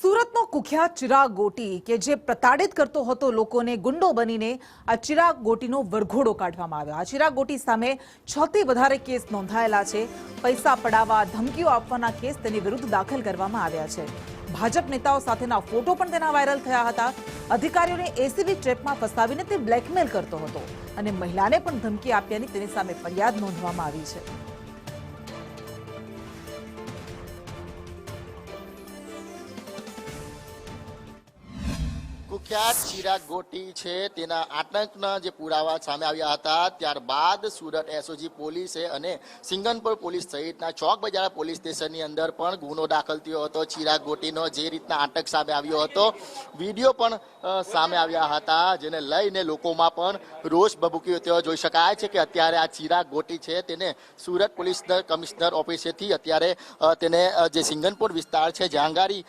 સુરતનો કુખ્યાત ચિરાગ ગોટી કે જે પ્રતાડિત કરતો હતો લોકોને ગુંડો બનીને આ ચિરાગ ગોટીનો વરઘોડો કાઢવામાં આવ્યો। આ ચિરાગ ગોટી સામે 6 થી વધારે કેસ નોંધાયેલા છે। પૈસા પડાવવા, ધમકીઓ આપવાના કેસ તેની વિરુદ્ધ દાખલ કરવામાં આવ્યા છે। ભાજપ નેતાઓ સાથેના ફોટો પણ તેના વાયરલ થયા હતા। અધિકારીઓને એસીબી ટ્રેપમાં ફસાવીને તે બ્લેકમેલ કરતો હતો અને મહિલાને પણ ધમકી આપ્યાની તેની સામે ફરિયાદ નોંધવામાં આવી છે। कुख्यात चिराग गोटी है तेना आतंकना जे पुरावा सामे आव्या हता। त्यारबाद सूरत एसओजी पोलीसे अने सिंगनपुर पोलीस सहितना चौक बजार पोलीस स्टेशननी अंदर पण गुनो दाखल थयो हतो। चिराग गोटीनो जे रीतना आतंक सामे आव्यो हतो, विडियो पण सामे आव्या हता, जेने लईने लोकोमां पण रोष भभूक्यो तेવો જોઈ શકાય છે કે અત્યારે આ ચિરાગ ગોટી છે તેને સુરત પોલીસ કમિશનર ઓફિસેથી અત્યારે તેને જે સિંગનપુર વિસ્તાર છે જાંગારી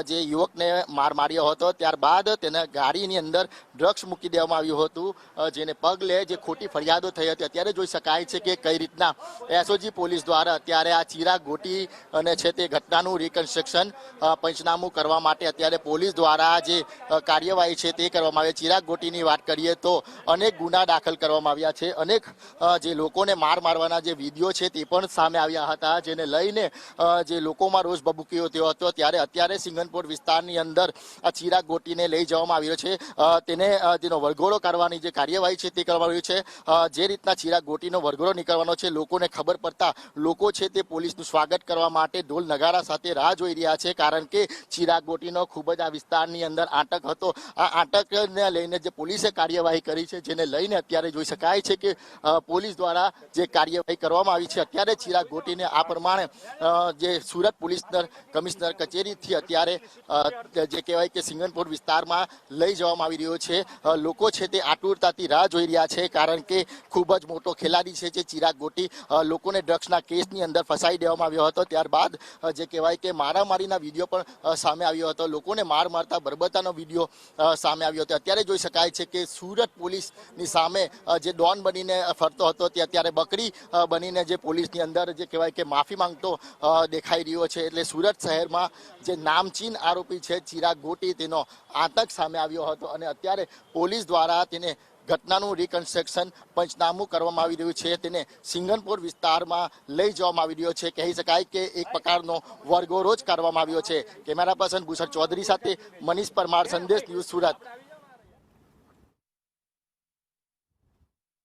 જે યુવકને માર માર્યો હતો ત્યારબાદ તેને ગાડીની અંદર ડ્રગ્સ મૂકી દેવામાં આવ્યું હતું, જેને પગલે જે ખોટી ફરિયાદો થઈ હતી અત્યારે જોઈ શકાય છે કે કઈ રીતના એસઓજી પોલીસ દ્વારા અત્યારે આ ચિરાગ ગોટી અને છે તે ઘટનાનું રિકન્સ્ટ્રક્શન પંચનામું કરવા માટે અત્યારે પોલીસ દ્વારા જે કાર્યવાહી છે તે કરવામાં આવી। ચિરાગ ગોટીની વાત કરીએ તો અનેક ગુના દાખલ કરવામાં આવ્યા છે, અનેક જે લોકોને માર મારવાના જે વિડીયો છે તે પણ સામે આવ્યા હતા, જેને લઈને જે લોકોમાં રોષ ભભૂક્યો થયો હતો। ત્યારે અત્યારે સિંગનપુર વિસ્તારની અંદર આ ચિરાગ ગોટીને લઈ જવામાં આવ્યો છે, તેને તેનો વરઘોડો કાઢવાની જે કાર્યવાહી છે તે કરવામાં આવી છે। જે રીતના ચિરાગ ગોટીનો વરઘોડો નીકળવાનો છે, લોકોને ખબર પડતા લોકો છે તે પોલીસનું સ્વાગત કરવા માટે ઢોલ નગારા સાથે રાહ જોઈ રહ્યા છે, કારણ કે ચિરાગ ગોટીનો ખૂબ જ આ વિસ્તારની અંદર આતંક હતો। આ આતંકને લઈને જે પોલીસે કાર્યવાહી કરી છે, જેને લઈને અત્યારે જોઈ શકાય છે કે પોલીસ દ્વારા જે કાર્યવાહી કરવામાં આવી છે। અત્યારે ચિરાગ ગોટીને આ પ્રમાણે જે સુરત પોલીસ કમિશનર કચેરીથી અત્યારે જે કહેવાય કે સિંગનપુર વિસ્તારમાં લઈ જવામાં આવી રહ્યો છે। લોકો છે તે આતુરતાથી રાહ જોઈ રહ્યા છે, કારણ કે ખૂબ જ મોટો ખેલાડી છે જે ચિરાગ ગોટી લોકોને ડ્રગ્સના કેસની અંદર ફસાઈ દેવામાં આવ્યો હતો। ત્યારબાદ જે કહેવાય કે મારામારીના વિડીયો પણ સામે આવ્યો હતો, લોકોને માર મારતા બરબતાનો વિડીયો સામે આવ્યો હતો। અત્યારે જોઈ શકાય છે કે સુરત પોલીસની સામે જે ડોન બનીને ફરતો હતો તે અત્યારે બકરી બનીને જે પોલીસની અંદર જે કહેવાય કે માફી માંગતો દેખાઈ રહ્યો છે। એટલે સુરત શહેરમાં જે નામચીન આરોપી છે ચિરાગ ગોટી, તેનો આતંક સામે આવ્યો હતો અને અત્યારે પોલીસ દ્વારા તેને ઘટનાનું રિકન્સ્ટ્રક્શન પંચનામું કરવામાં આવી રહ્યું છે, તેને સિંગનપુર વિસ્તારમાં લઈ જવામાં આવી રહ્યો છે। કહી શકાય કે એક પ્રકારનો વરઘોડો જ કરવામાં આવ્યો છે। કેમેરા પર્સન ભૂષણ ચૌધરી સાથે મનીષ પરમાર, સંદેશ ન્યૂઝ, સુરત।